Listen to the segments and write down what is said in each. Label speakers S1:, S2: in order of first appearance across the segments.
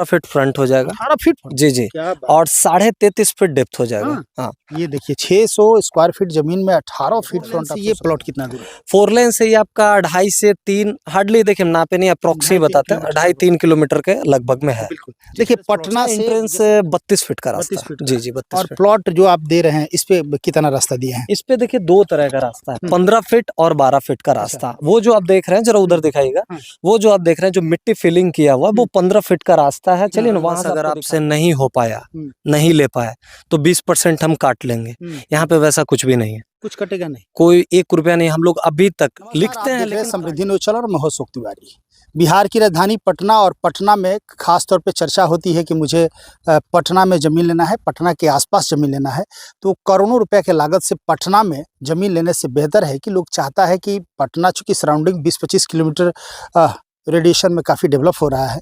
S1: Feet front हो जाएगा।
S2: 18 feet
S1: जी जी।
S2: क्या बात।
S1: और 33.5 फीट डेप्थ हो जाएगा।
S2: हाँ।
S1: हाँ,
S2: ये देखिए 600 स्क्वायर फीट जमीन में 18 फीट फ्रंट से ये प्लॉट कितना दूर है?
S1: 4 लेन से ये आपका 2.5 से 3, हार्डली देखिए नापे नहीं, अप्रोक्सी बताते हैं, 2.5-3 किलोमीटर के लगभग में है।
S2: बिल्कुल। देखिए पटना से
S1: एंट्रेंस 32 फीट का
S2: 32
S1: रास्ता।
S2: फीट
S1: जी जी, 32
S2: और
S1: फीट।
S2: प्लॉट जो आप दे रहे हैं इस पे कितना रास्ता दिए हैं?
S1: इस पे देखिए 2 तरह का रास्ता है, 15 फीट और 12 फीट का रास्ता। वो जो आप देख रहे हैं, जरा उधर दिखाइएगा, वो जो आप देख रहे हैं जो मिट्टी फिलिंग किया हुआ, वो 15 फीट का रास्ता है। चलिए ना, वहां से अगर आपसे नहीं हो पाया, नहीं ले पाया, तो 20% हम काट लेंगे। यहाँ पे वैसा कुछ भी नहीं है,
S2: कुछ कटेगा नहीं,
S1: कोई 1 रुपया नहीं। हम लोग अभी तक लिखते हैं, लेकिन
S2: समृद्धि न्यूज़ और मैं हूं अशोक तिवारी। बिहार की राजधानी पटना, और पटना में खास तौर पे चर्चा होती है कि मुझे पटना में ज़मीन लेना है, पटना के आसपास ज़मीन लेना है। तो करोड़ों रुपए के लागत से पटना में ज़मीन लेने से बेहतर है कि लोग चाहता है कि पटना चूँकि सराउंडिंग 20-25 किलोमीटर रेडिएशन में काफ़ी डेवलप हो रहा है,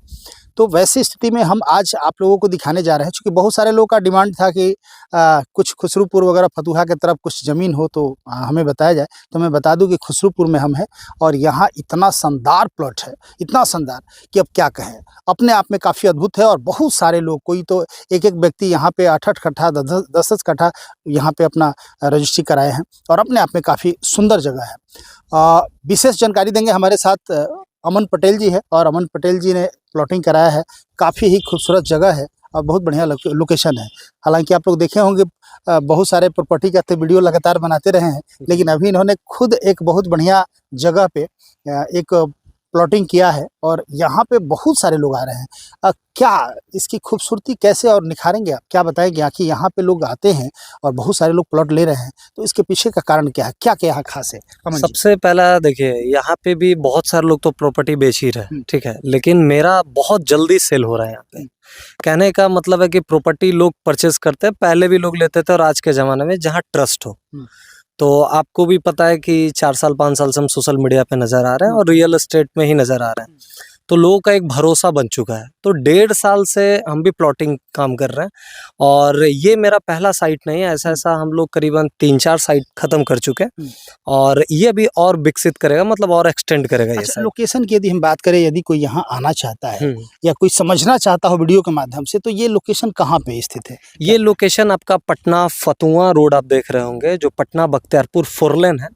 S2: तो वैसी स्थिति में हम आज आप लोगों को दिखाने जा रहे हैं। चूँकि बहुत सारे लोगों का डिमांड था कि कुछ खुसरूपुर वगैरह फतुहा की तरफ कुछ ज़मीन हो तो हमें बताया जाए। तो मैं बता दूं कि खुसरूपुर में हम हैं, और यहाँ इतना शानदार प्लॉट है, इतना शानदार कि अब क्या कहें, अपने आप में काफ़ी अद्भुत है। और बहुत सारे लोग, कोई तो एक व्यक्ति यहाँ पे 8-8 कट्ठा 10-10 कट्ठा यहाँ पे अपना रजिस्ट्री कराए हैं, और अपने आप में काफ़ी सुंदर जगह है। विशेष जानकारी देंगे, हमारे साथ अमन पटेल जी है, और अमन पटेल जी ने प्लॉटिंग कराया है। काफ़ी ही खूबसूरत जगह है और बहुत बढ़िया लोकेशन है। हालांकि आप लोग देखे होंगे बहुत सारे प्रॉपर्टी का तो वीडियो लगातार बनाते रहे हैं, लेकिन अभी इन्होंने खुद एक बहुत बढ़िया जगह पे एक प्लॉटिंग किया है, और यहाँ पे बहुत सारे लोग आ रहे हैं। क्या इसकी खूबसूरती कैसे और निखारेंगे आप, क्या बताएंगे? आखिर यहाँ पे लोग आते हैं और बहुत सारे लोग प्लॉट ले रहे हैं, तो इसके पीछे का कारण क्या है, क्या क्या यहाँ खास है?
S1: सबसे पहला देखिए, यहाँ पे भी बहुत सारे लोग तो प्रॉपर्टी बेच ही रहे हैं, ठीक है, लेकिन मेरा बहुत जल्दी सेल हो रहा है यहाँ पे। कहने का मतलब है कि प्रॉपर्टी लोग परचेज करते हैं, पहले भी लोग लेते थे, और आज के ज़माने में जहाँ ट्रस्ट हो। तो आपको भी पता है कि 4 साल 5 साल से हम सोशल मीडिया पे नज़र आ रहे हैं और रियल एस्टेट में ही नज़र आ रहे हैं, तो लोगों का एक भरोसा बन चुका है। तो 1.5 साल से हम भी प्लॉटिंग काम कर रहे हैं, और ये मेरा पहला साइट नहीं है, ऐसा हम लोग करीबन 3-4 साइट ख़त्म कर चुके हैं, और ये भी और विकसित करेगा, मतलब और एक्सटेंड करेगा। ये
S2: अच्छा, लोकेशन की यदि हम बात करें, यदि कोई यहाँ आना चाहता है या कोई समझना चाहता हो वीडियो के माध्यम से, तो ये लोकेशन कहाँ पे स्थित है?
S1: ये लोकेशन आपका पटना फतुहा रोड आप देख रहे होंगे, जो पटना बख्तियारपुर 4 लेन है,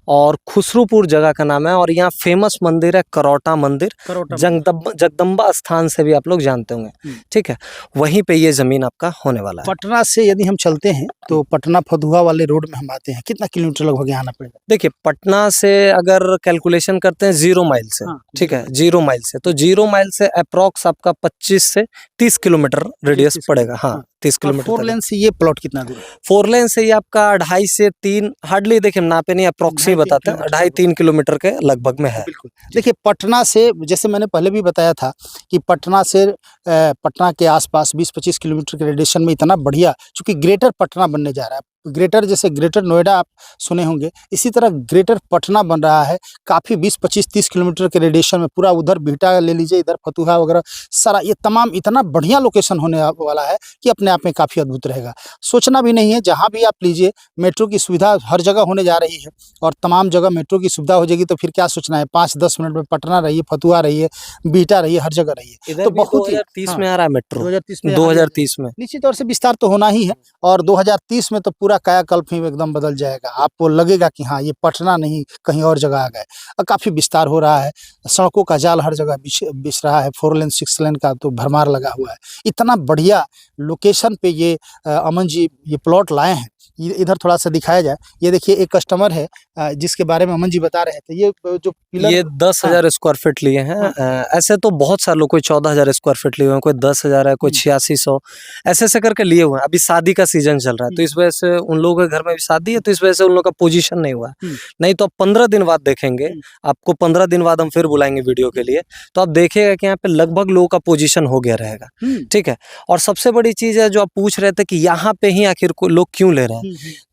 S1: और खुसरूपुर जगह का नाम है। और यहाँ फेमस मंदिर है करौटा मंदिर, जगदम्बा स्थान से भी आप लोग जानते होंगे, ठीक है, वहीं पे ये जमीन आपका होने वाला है।
S2: पटना से यदि हम चलते हैं तो पटना फतुहा वाले रोड में हम आते हैं, कितना किलोमीटर लगभग यहाँ आना पड़ेगा?
S1: देखिए, पटना से अगर कैलकुलेशन करते हैं 0 माइल से, ठीक है, 0 माइल से, तो 0 माइल से अप्रोक्स आपका 25 से 30 किलोमीटर रेडियस पड़ेगा। हाँ, 30 किलोमीटर।
S2: 4 लेन से ये प्लॉट कितना दूर है?
S1: 4 लेन से ये आपका 2.5 से 3, हार्डली देखिए नापे नहीं, अप्रोक्सी बताते हैं, 2.5-3 किलोमीटर के लगभग में है।
S2: बिल्कुल। देखिए पटना से, जैसे मैंने पहले भी बताया था कि पटना से पटना के आसपास 20-25 किलोमीटर के रेडिएशन में इतना बढ़िया, चूँकि ग्रेटर पटना बनने जा रहा है। ग्रेटर, जैसे ग्रेटर नोएडा आप सुने होंगे, इसी तरह ग्रेटर पटना बन रहा है। काफ़ी 20-25-30 किलोमीटर के रेडिएशन में पूरा, उधर बिहटा ले लीजिए, इधर फतुहा वगैरह, सारा ये तमाम इतना बढ़िया लोकेशन होने वाला है कि अपने आप में काफ़ी अद्भुत रहेगा। सोचना भी नहीं है, जहाँ भी आप लीजिए मेट्रो की सुविधा हर जगह होने जा रही है, और तमाम जगह मेट्रो की सुविधा हो जाएगी, तो फिर क्या सोचना है, 5-10 मिनट में पटना रहिए, फतुहा रहिए, बिहटा रहिए, हर जगह रहिए। तो बहुत ही
S1: 2030 में आ रहा है मेट्रो,
S2: 2030 में निश्चित तौर से विस्तार तो होना ही है, और 2030 में तो पूरा कायाकल्प ही एकदम बदल जाएगा। आपको लगेगा कि हाँ, ये पटना नहीं कहीं और जगह आ गए। काफ़ी विस्तार हो रहा है, सड़कों का जाल हर जगह बिछ रहा है, 4 लेन 6 लेन का तो भरमार लगा हुआ है। इतना बढ़िया लोकेशन पे ये अमन जी ये प्लॉट लाए हैं। इधर थोड़ा सा दिखाया जाए, ये देखिए एक कस्टमर है जिसके बारे में अमन जी बता रहे थे। ये जो पिलर,
S1: ये 10,000 स्क्वायर फीट लिए हैं। ऐसे तो बहुत सारे लोग, कोई 14,000 स्क्वायर फीट लिए हुए हैं, कोई 10,000 है, कोई 8600, ऐसे करके लिए हुए हैं। अभी शादी का सीजन चल रहा है, तो इस वजह से उन लोगों के घर में भी शादी है, तो इस वजह से उन लोगों का पोजीशन नहीं हुआ है। नहीं तो आप 15 दिन बाद देखेंगे, आपको 15 दिन बाद हम फिर बुलाएंगे वीडियो के लिए, तो आप देखिएगा कि यहाँ पे लगभग लोगों का पोजीशन हो गया रहेगा, ठीक है। और सबसे बड़ी चीज है जो आप पूछ रहे थे कि यहाँ पे ही आखिर लोग क्यों ले रहे हैं,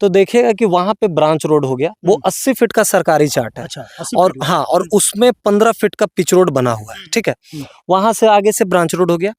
S1: तो देखिएगा कि वहां पे ब्रांच रोड हो गया, वो 80 फीट का सरकारी चार्ट है।
S2: अच्छा,
S1: और हाँ, और उसमें 15 फीट का पिच रोड बना हुआ है, ठीक है। वहां से आगे से ब्रांच रोड हो गया।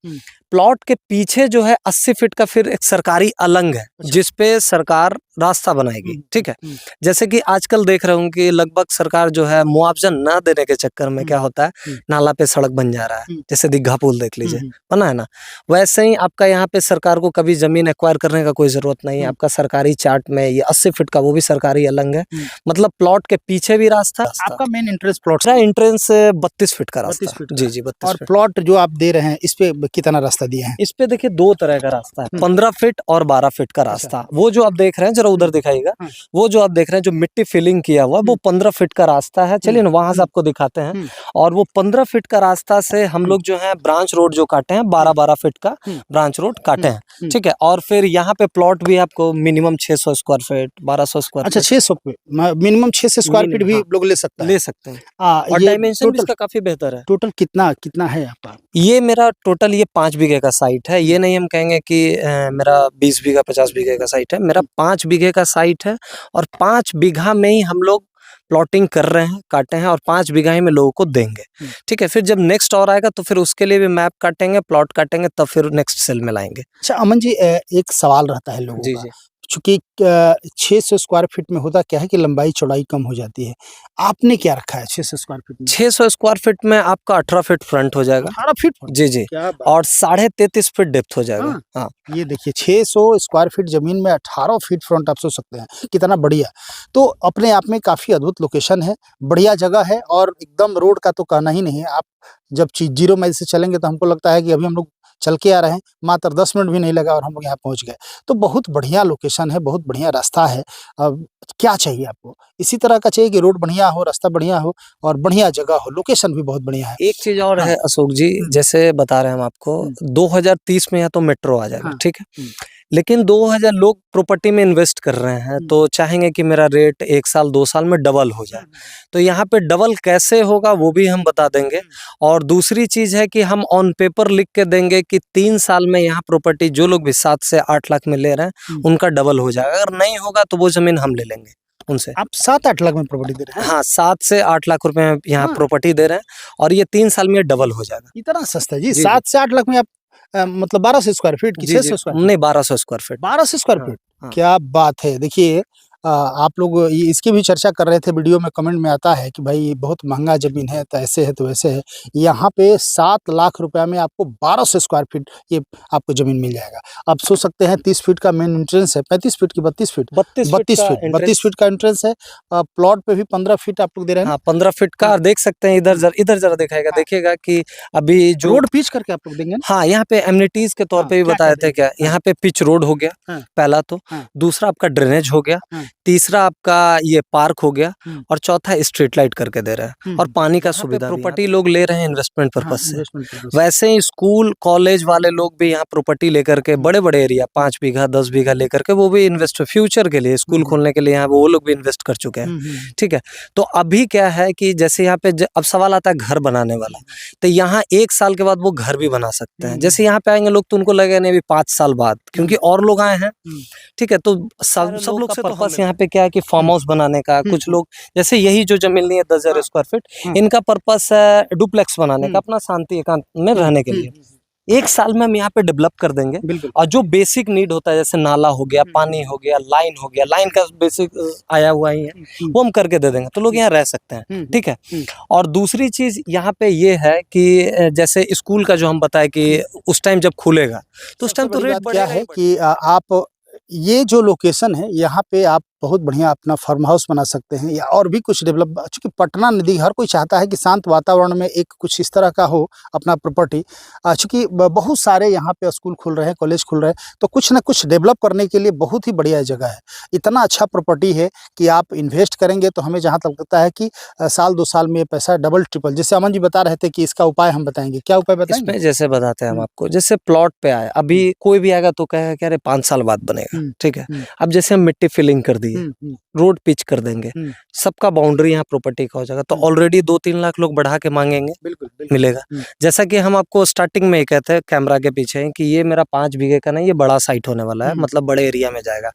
S1: प्लॉट के पीछे जो है 80 फीट का फिर एक सरकारी अलंग है, जिसपे सरकार रास्ता बनाएगी, ठीक है। जैसे कि आजकल देख रहा हूँ कि लगभग सरकार जो है मुआवजा ना देने के चक्कर में क्या होता है, नाला पे सड़क बन जा रहा है। जैसे दीघा पुल देख लीजिए, बना है ना। वैसे ही आपका यहाँ पे सरकार को कभी जमीन एक्वायर करने का कोई जरूरत नहीं है। आपका सरकारी चार्ट में ये 80 फीट का वो भी सरकारी अलग है, मतलब प्लॉट के पीछे भी रास्ता।
S2: आपका मेन एंट्रेंस प्लॉट
S1: मेरा एंट्रेंस 32 फीट का रास्ता।
S2: 32 फीट
S1: जी जी 32
S2: और
S1: फीट।
S2: प्लॉट जो आप दे रहे हैं इस पे कितना रास्ता दिए हैं?
S1: इस पे देखिए दो तरह का रास्ता है, 15 फीट और 12 फीट का रास्ता। वो जो आप देख रहे हैं जरा उधर दिखाइएगा, वो जो आप देख रहे हैं जो मिट्टी फिलिंग किया हुआ वो 15 फीट का रास्ता है। चलिए ना वहां से आपको दिखाते हैं। और वो 15 फीट का रास्ता से हम लोग जो है ब्रांच रोड जो काटे हैं 12-12 फीट का ब्रांच रोड काटे हैं, ठीक है। और फिर यहाँ पे प्लॉट भी आपको मिनिमम 600 स्क्वायर फीट 1200 स्क्वायर।
S2: अच्छा 600 पे मिनिमम 600 स्क्वायर फीट भी लोग ले सकता है।
S1: ले सकते हैं। और
S2: ये
S1: डायमेंशन भी इसका काफी बेहतर है।
S2: टोटल कितना है आपका?
S1: ये मेरा टोटल ये 5 बीघे का साइट है। ये नहीं हम कहेंगे कि मेरा 20 बीघा 50 बीघे का साइट है। मेरा 5 बीघे का साइट है और 5 बीघा में ही हम लोग प्लॉटिंग कर रहे हैं, काटे हैं और 5 बीघा ही में लोगों को देंगे, ठीक है। फिर जब नेक्स्ट और आएगा तो फिर उसके लिए भी मैप काटेंगे, प्लॉट काटेंगे, तब फिर नेक्स्ट सेल में लाएंगे।
S2: अच्छा अमन जी, एक सवाल रहता है लोगों
S1: जी
S2: का,
S1: जी।
S2: चूंकि 600 स्क्वायर फीट में होता क्या है कि लंबाई चौड़ाई कम हो जाती है। आपने क्या रखा है 600 स्क्वायर फीट में?
S1: 600 स्क्वायर फीट में आपका 18 फीट फ्रंट हो जाएगा।
S2: 18 फीट?
S1: जी जी।
S2: क्या बात।
S1: और 33.5 फीट डेप्थ हो जाएगा। हाँ।
S2: ये देखिए 600 स्क्वायर फीट जमीन में 18 फीट फ्रंट आप सोच सकते हैं कितना बढ़िया। तो अपने आप में काफी अद्भुत लोकेशन है, बढ़िया जगह है और एकदम रोड का तो कहना ही नहीं है। आप जब 0 माइल से चलेंगे तो हमको लगता है कि अभी हम लोग चल के आ रहे हैं, मात्र 10 मिनट भी नहीं लगा और हम लोग यहाँ पहुँच गए। तो बहुत बढ़िया लोकेशन है, बहुत बढ़िया रास्ता है। अब क्या चाहिए आपको? इसी तरह का चाहिए कि रोड बढ़िया हो, रास्ता बढ़िया हो और बढ़िया जगह हो, लोकेशन भी बहुत बढ़िया है।
S1: एक चीज और है अशोक जी, जैसे बता रहे हैं हम आपको 2030 में यहाँ तो मेट्रो आ जाएगा, ठीक है। लेकिन 2000 लोग प्रॉपर्टी में इन्वेस्ट कर रहे हैं तो चाहेंगे कि मेरा रेट 1 साल 2 साल में डबल हो जाए। तो यहाँ पे डबल कैसे होगा वो भी हम बता देंगे। और दूसरी चीज है कि हम ऑन पेपर लिख के देंगे कि 3 साल में यहाँ प्रॉपर्टी जो लोग भी 7 से 8 लाख में ले रहे हैं उनका डबल हो जाएगा। अगर नहीं होगा तो वो जमीन हम ले लेंगे उनसे।
S2: आप 7-8 लाख में प्रॉपर्टी दे रहे हैं?
S1: हाँ 7 से 8 लाख रुपए में यहाँ प्रॉपर्टी दे रहे हैं और ये 3 साल में डबल हो जाएगा।
S2: इतना सस्ता है जी? 7 से 8 लाख में आप मतलब 1200 स्क्वायर फीट की 600 स्क्वायर?
S1: नहीं 1200 स्क्वायर फीट।
S2: 1200 square feet?
S1: हाँ।
S2: क्या बात है। देखिए आप लोग इसकी भी चर्चा कर रहे थे, वीडियो में कमेंट में आता है कि भाई ये बहुत महंगा ज़मीन है, तो ऐसे है तो वैसे है। यहाँ पे 7 लाख रुपया में आपको 1200 स्क्वायर फीट ये आपको ज़मीन मिल जाएगा। आप सोच सकते हैं 30 फीट का मेन एंट्रेंस है, 35 फीट की 32 फीट? 32 फीट का एंट्रेंस है। प्लॉट पे भी 15 फीट आप लोग दे रहे हैं?
S1: हाँ 15 फीट का। देख सकते हैं इधर जरा दिखाएगा, देखिएगा कि अभी जो
S2: रोड पिच करके आप लोग देंगे।
S1: हाँ यहाँ पे एमिनिटीज के तौर पे भी बताए थे क्या। यहाँ पे पिच रोड हो गया पहला, तो दूसरा आपका ड्रेनेज हो गया, तीसरा आपका ये पार्क हो गया और चौथा स्ट्रीट लाइट करके दे रहा है और पानी का सुविधा। प्रॉपर्टी लोग ले रहे हैं इन्वेस्टमेंट पर्पज से। वैसे ही स्कूल कॉलेज वाले लोग भी यहाँ प्रॉपर्टी लेकर के बड़े बड़े एरिया 5 बीघा 10 बीघा लेकर के वो भी इन्वेस्ट फ्यूचर के लिए स्कूल खोलने के लिए यहाँ वो लोग भी इन्वेस्ट कर चुके हैं, ठीक है। तो अभी क्या है कि जैसे यहाँ पे अब सवाल आता है घर बनाने वाला, तो यहाँ 1 साल के बाद वो घर भी बना सकते हैं। जैसे यहाँ पे आएंगे लोग तो उनको लगेगा नहीं अभी 5 साल बाद, क्योंकि और लोग आए हैं, ठीक है। तो सब लोग से पर्पस यहाँ पे क्या है कि फार्म हाउस बनाने का। कुछ लोग जैसे यही जो जमीन ली है 10,000 स्क्वायर फीट, इनका पर्पस है डुप्लेक्स बनाने का, अपना शांति एकांत में रहने के लिए। 1 साल में हम यहाँ पे डेवलप कर देंगे और जो बेसिक नीड होता है जैसे नाला हो गया, पानी हो गया, लाइन हो गया, लाइन का बेसिक आया हुआ ही है, वो हम करके दे देंगे तो लोग यहाँ रह सकते हैं, ठीक है। और दूसरी चीज यहाँ पे ये है कि जैसे स्कूल का जो हम बताए कि उस टाइम जब खुलेगा तो उस टाइम तो रेट
S2: क्या है कि आप ये जो लोकेशन है यहाँ पे आप बहुत बढ़िया अपना फार्म हाउस बना सकते हैं या और भी कुछ डेवलप। चूँकि पटना नदी हर कोई चाहता है कि शांत वातावरण में एक कुछ इस तरह का हो अपना प्रॉपर्टी। चूँकि बहुत सारे यहाँ पे स्कूल खुल रहे हैं, कॉलेज खुल रहे हैं, तो कुछ ना कुछ डेवलप करने के लिए बहुत ही बढ़िया जगह है। इतना अच्छा प्रॉपर्टी है कि आप इन्वेस्ट करेंगे तो हमें जहाँ तक लगता है कि साल 2 साल में ये पैसा डबल ट्रिपल। जैसे अमन जी बता रहे थे कि इसका उपाय हम बताएंगे, क्या उपाय बताएंगे?
S1: जैसे बताते हैं हम आपको, जैसे प्लॉट पे आए, अभी कोई भी आएगा तो कहेगा कि अरे 5 साल बाद बनेगा, ठीक है। अब जैसे हम मिट्टी फिलिंग कर दी दिए, रोड पिच कर देंगे, सबका बाउंड्री यहाँ प्रॉपर्टी का हो जाएगा, तो ऑलरेडी 2-3 लाख लोग बढ़ा के मांगेंगे,
S2: बिल्कुल
S1: मिलेगा। जैसा कि हम आपको स्टार्टिंग में ही कहते हैं कैमरा के पीछे कि ये मेरा 5 बीघे का नहीं, ये बड़ा साइट होने वाला है, मतलब बड़े एरिया में जाएगा।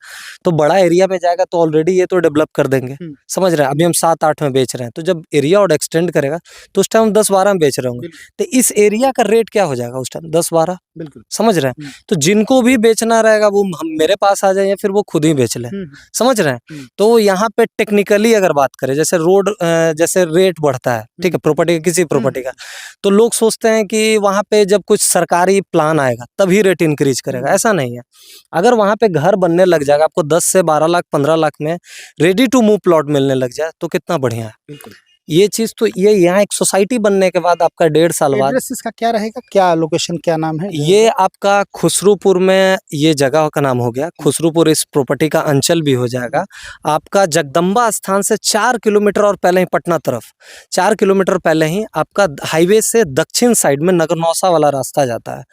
S1: तो बड़ा एरिया में जाएगा तो ऑलरेडी ये तो डेवलप कर देंगे, समझ रहे हैं। अभी हम 7-8 में बेच रहे हैं, तो जब एरिया और एक्सटेंड करेगा तो उस टाइम 10-12 में बेच रहे होंगे, तो इस एरिया का रेट क्या हो जाएगा उस टाइम 10-12,
S2: बिल्कुल
S1: समझ रहे हैं। तो जिनको भी बेचना रहेगा वो हम मेरे पास आ जाए या फिर वो खुद ही बेच लें, समझ रहे हैं। तो यहाँ पे टेक्निकली अगर बात करें, जैसे रोड जैसे रेट बढ़ता है, ठीक है, प्रॉपर्टी का, किसी प्रॉपर्टी का, तो लोग सोचते हैं कि वहाँ पे जब कुछ सरकारी प्लान आएगा तभी रेट इंक्रीज करेगा, ऐसा नहीं है। अगर वहाँ पे घर बनने लग जाएगा, आपको 10 से 12 लाख 15 लाख में रेडी टू मूव प्लॉट मिलने लग जाए तो कितना बढ़िया है। ये चीज तो ये यहाँ एक सोसाइटी बनने के बाद आपका 1.5 साल बाद
S2: एड्रेस इसका क्या रहेगा, क्या लोकेशन, क्या नाम है?
S1: ये आपका खुसरूपुर में ये जगह का नाम हो गया खुसरूपुर, इस प्रॉपर्टी का अंचल भी हो जाएगा आपका। जगदम्बा स्थान से 4 किलोमीटर और पहले ही पटना तरफ 4 किलोमीटर पहले ही आपका हाईवे से दक्षिण साइड में नगरनौसा वाला रास्ता जाता है।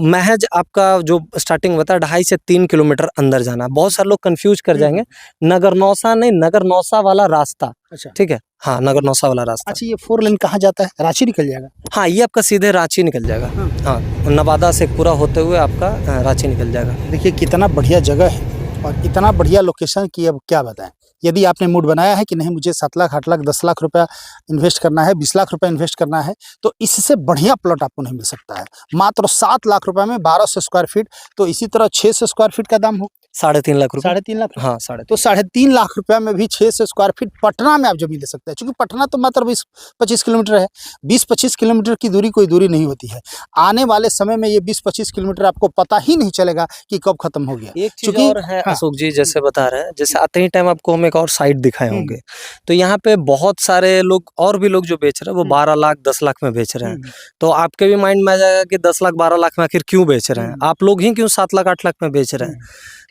S1: महज आपका जो स्टार्टिंग होता है 2.5 से 3 किलोमीटर अंदर जाना है। बहुत सारे लोग कंफ्यूज कर जाएंगे, नगरनौसा नहीं, नगरनौसा वाला रास्ता,
S2: अच्छा
S1: ठीक है, हाँ, नगरनौसा वाला रास्ता।
S2: अच्छा, ये 4 लेन कहाँ जाता है? रांची निकल जाएगा?
S1: हाँ, ये आपका सीधे रांची निकल जाएगा, हाँ, नवादा से पूरा होते हुए आपका रांची निकल जाएगा।
S2: देखिए कितना बढ़िया जगह है और इतना बढ़िया लोकेशन की अब क्या बताएं। यदि आपने मूड बनाया है कि नहीं मुझे 7 लाख 8 लाख 10 लाख रुपया इन्वेस्ट करना है, 20 लाख रुपया इन्वेस्ट करना है, तो इससे बढ़िया प्लॉट आपको नहीं मिल सकता है। मात्र 7 लाख रुपए में 1200 स्क्वायर फीट, तो इसी तरह 600 स्क्वायर फीट का दाम हो
S1: 3.5 लाख रुपए।
S2: 3.5 लाख,
S1: हाँ, 3.5।
S2: तो 3.5 लाख रुपया में भी 600 स्क्वायर फीट पटना में आप जमीन ले सकते हैं। क्योंकि पटना तो मात्र 20-25 किलोमीटर है, 20-25 किलोमीटर की दूरी कोई दूरी नहीं होती है। आने वाले समय में ये 20-25 किलोमीटर आपको पता ही नहीं चलेगा कि कब खत्म हो गया।
S1: एक चीज और है अशोक जी, जैसे बता रहे हैं, जैसे आते ही टाइम आपको हम एक और साइट दिखाए होंगे, तो यहाँ पे बहुत सारे लोग और भी लोग जो बेच रहे हैं वो 12 लाख 10 लाख में बेच रहे हैं। तो आपके भी माइंड में आ जाएगा कि 10 लाख 12 लाख में आखिर क्यों बेच रहे हैं आप लोग ही, क्यों 7 लाख 8 लाख में बेच रहे हैं।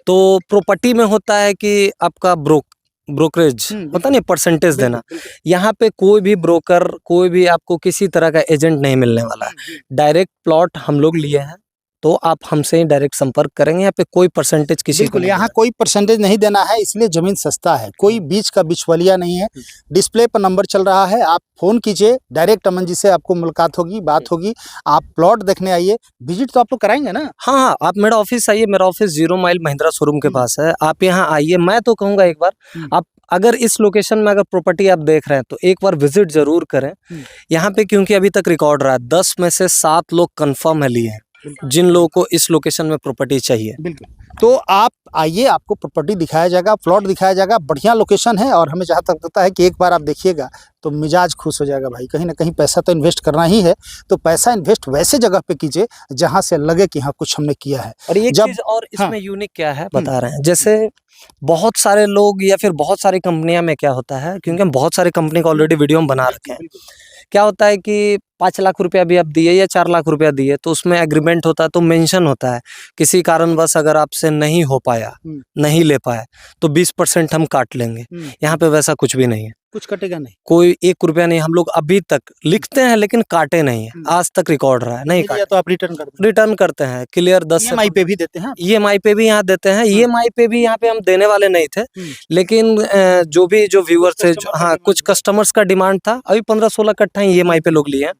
S1: तो प्रॉपर्टी में होता है कि आपका ब्रोकरेज होता नहीं, परसेंटेज देना। यहाँ पे कोई भी ब्रोकर, कोई भी आपको किसी तरह का एजेंट नहीं मिलने वाला है। डायरेक्ट प्लॉट हम लोग लिए हैं, तो आप हमसे ही डायरेक्ट संपर्क करेंगे। यहाँ पे कोई परसेंटेज किसी को
S2: बिल्कुल, यहाँ कोई परसेंटेज नहीं देना है, इसलिए जमीन सस्ता है, कोई बीच का बिचवलिया नहीं है। डिस्प्ले पर नंबर चल रहा है, आप फोन कीजिए, डायरेक्ट अमन जी से आपको मुलाकात होगी, बात होगी। आप प्लॉट देखने आइए, विजिट तो आप लोग कराएंगे ना?
S1: हाँ, आप मेरा ऑफिस आइए, मेरा ऑफिस 0 माइल महिंद्रा शोरूम के पास है। आप यहाँ आइए, मैं तो कहूँगा एक बार आप अगर इस लोकेशन में अगर प्रॉपर्टी आप देख रहे हैं तो एक बार विजिट जरूर करें यहाँ पे, क्योंकि अभी तक रिकॉर्ड रहा है 10 में से 7 लोग कंफर्म है लिए हैं जिन लोगों को इस लोकेशन में प्रॉपर्टी चाहिए।
S2: बिल्कुल, तो आप आइए, आपको प्रॉपर्टी दिखाया जाएगा, प्लॉट दिखाया जाएगा, बढ़िया लोकेशन है। और हमें जहाँ तक लगता है कि एक बार आप देखिएगा तो मिजाज खुश हो जाएगा भाई। कहीं ना कहीं पैसा तो इन्वेस्ट करना ही है, तो पैसा इन्वेस्ट वैसे जगह पे कीजिए जहाँ से लगे कि हाँ कुछ हमने किया है।
S1: और एक चीज और इसमें यूनिक क्या है बता रहे हैं, जैसे बहुत सारे लोग या फिर बहुत सारी कंपनियां में क्या होता है, क्योंकि हम बहुत सारी कंपनी का ऑलरेडी वीडियो में बना रखे हैं, क्या होता है कि 5 लाख रुपया भी आप दिए या 4 लाख रुपया दिए तो उसमें एग्रीमेंट होता है, तो मेंशन होता है किसी कारणवश अगर आपसे नहीं हो पाया, नहीं ले पाए तो 20% हम काट लेंगे। यहाँ पे वैसा कुछ भी नहीं है,
S2: कुछ कटेगा नहीं,
S1: कोई 1 रुपया नहीं। हम लोग अभी तक लिखते हैं लेकिन काटे नहीं है, आज तक रिकॉर्ड रहा है, नहीं काटे
S2: तो आप
S1: रिटर्न करते हैं क्लियर। 10
S2: EMI पे भी देते हैं,
S1: EMI पे भी यहाँ देते हैं। EMI पे भी यहाँ पे हम देने वाले नहीं थे, लेकिन जो व्यूअर थे, हाँ, कुछ कस्टमर्स का डिमांड था। अभी 15-16 कट्ठा EMI पे लोग लिए हैं।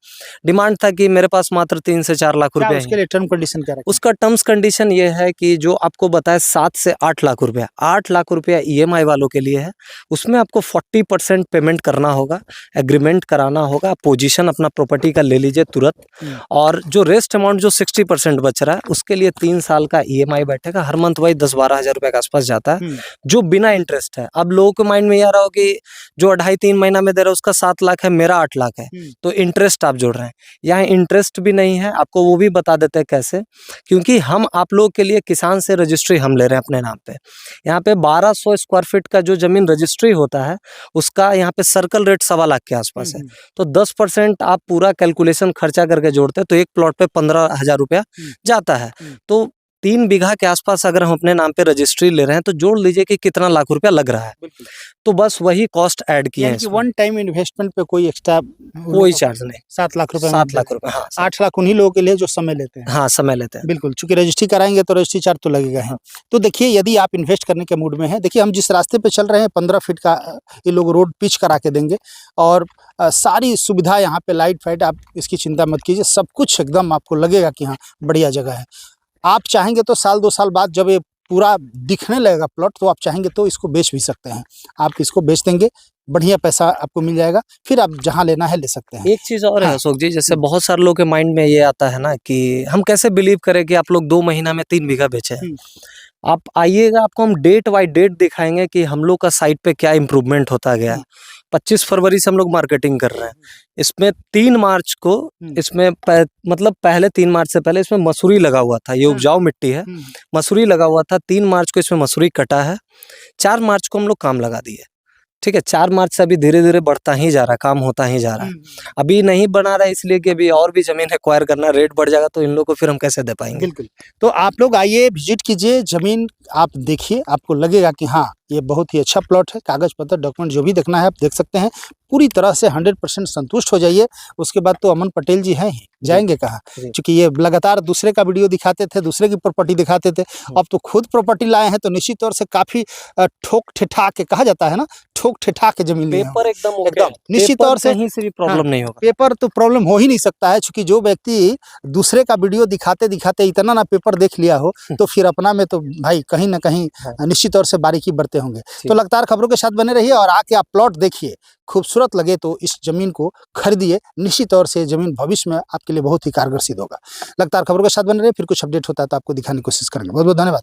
S1: डिमांड था कि मेरे पास मात्र 3 से 4 लाख रुपए
S2: उसके लिए टर्म कंडीशन क्या है?
S1: उसका टर्म्स कंडीशन ये है कि जो आपको बताया 7 से 8 लाख रुपया, 8 लाख रुपया EMI वालों के लिए है। उसमें आपको 40% पेमेंट करना होगा, एग्रीमेंट कराना होगा, पोजीशन अपना प्रॉपर्टी का ले लीजिए तुरंत। और जो रेस्ट अमाउंट जो 60% बच रहा है उसके लिए 3 साल का EMI बैठेगा। हर मंथ वही 10-12 हज़ार रुपये के आसपास जाता है, जो बिना इंटरेस्ट है। अब लोगों के माइंड में ये आ रहा हो कि जो 2.5-3 महीना में दे रहा है उसका 7 लाख है, मेरा 8 लाख है, तो इंटरेस्ट आप जोड़ रहे हैं। यहाँ इंटरेस्ट भी नहीं है, आपको वो भी बता देते हैं कैसे, क्योंकि हम आप लोगों के लिए किसान से रजिस्ट्री हम ले रहे हैं अपने नाम पे। यहाँ पे 1200 स्क्वायर फीट का जो जमीन रजिस्ट्री होता है उसका यहाँ पे सर्कल रेट 1.25 लाख के आसपास है। तो 10% आप पूरा कैलकुलेशन खर्चा करके जोड़ते हैं तो एक प्लॉट पे 15,000 रुपया जाता है। तो 3 बीघा के आसपास अगर हम अपने नाम पे रजिस्ट्री ले रहे हैं तो जोड़ लीजिए कि कितना लाख रुपया लग रहा है।
S2: बिल्कुल।
S1: तो बस वही कॉस्ट ऐड किए हैं
S2: यानी कि
S1: इसमें।
S2: वन टाइम इन्वेस्टमेंट पे कोई एक्स्ट्रा
S1: कोई चार्ज नहीं।
S2: 7 लाख रुपए
S1: 7 लाख रुपए, हाँ
S2: 8 लाख उन्हीं लोगों के लिए जो समय लेते हैं।
S1: हाँ समय लेते हैं।
S2: बिल्कुल, चूंकि रजिस्ट्री कराएंगे तो रजिस्ट्री चार्ज तो लगेगा ही। तो देखिए, यदि आप इन्वेस्ट करने के मूड में हैं, देखिए हम जिस रास्ते पे चल रहे हैं 15 फीट का ये लोग रोड पिच करा के देंगे और सारी सुविधा यहाँ पे लाइट फाइट, आप इसकी चिंता मत कीजिए, सब कुछ एकदम आपको लगेगा कि हाँ बढ़िया जगह है। आप चाहेंगे तो साल 2 साल बाद जब ये पूरा दिखने लगेगा प्लॉट, तो आप चाहेंगे तो इसको बेच भी सकते हैं। आप इसको बेच देंगे, बढ़िया पैसा आपको मिल जाएगा, फिर आप जहाँ लेना है ले सकते हैं।
S1: एक चीज और है
S2: हाँ।
S1: अशोक जी, जैसे बहुत सारे लोगों के माइंड में ये आता है ना कि हम कैसे बिलीव करें कि आप लोग 2 महीना में 3 बीघा बेचे हैं। आप आइएगा, आपको हम डेट बाय डेट दिखाएंगे कि हम लोग का साइट पे क्या इम्प्रूवमेंट होता गया। 25 फरवरी से हम लोग मार्केटिंग कर रहे हैं। इसमें 3 मार्च को इसमें मतलब पहले 3 मार्च से पहले इसमें मसूरी लगा हुआ था। ये उपजाऊ मिट्टी है, मसूरी लगा हुआ था। 3 मार्च को इसमें मसूरी कटा है। 4 मार्च को हम लोग काम लगा दिए। ठीक है, 4 मार्च से अभी धीरे धीरे बढ़ता ही जा रहा है, काम होता ही जा रहा है। अभी नहीं बना रहा है इसलिए कि अभी और भी जमीन एक्वायर करना, रेट बढ़ जाएगा तो इन लोगों को फिर हम कैसे दे पाएंगे।
S2: बिल्कुल। तो आप लोग आइए, विजिट कीजिए, जमीन आप देखिए, आपको लगेगा कि हाँ ये बहुत ही अच्छा प्लॉट है। कागज पत्र डॉक्यूमेंट जो भी देखना है आप देख सकते हैं। पूरी तरह से 100% संतुष्ट हो जाइए। उसके बाद तो अमन पटेल जी हैं ही, जाएंगे कहाँ? क्योंकि ये लगातार दूसरे का वीडियो दिखाते थे, दूसरे की प्रॉपर्टी दिखाते थे। अब तो खुद प्रॉपर्टी लाए हैं तो निश्चित तौर से काफी ठोक ठिठा के, कहा जाता है ना, ठोक ठिठा के जमीन लिए
S1: पेपर एकदम
S2: एकदम निश्चित तौर से
S1: कहीं से भी प्रॉब्लम नहीं होगा।
S2: पेपर तो प्रॉब्लम हो ही नहीं सकता है, क्योंकि जो व्यक्ति दूसरे का वीडियो दिखाते दिखाते इतना ना पेपर देख लिया हो तो फिर अपना में तो भाई कहीं ना कहीं निश्चित तौर से बारीकी बरते होंगे। तो लगातार खबरों के साथ बने रहिए और आके आप प्लॉट देखिए, खूबसूरत लगे तो इस जमीन को खरीदिए। निश्चित तौर से जमीन भविष्य में आपके लिए बहुत ही कारगर सिद्ध होगा। लगातार खबरों के साथ बने रहिए, फिर कुछ अपडेट होता है तो आपको दिखाने की कोशिश करेंगे। बहुत बहुत धन्यवाद।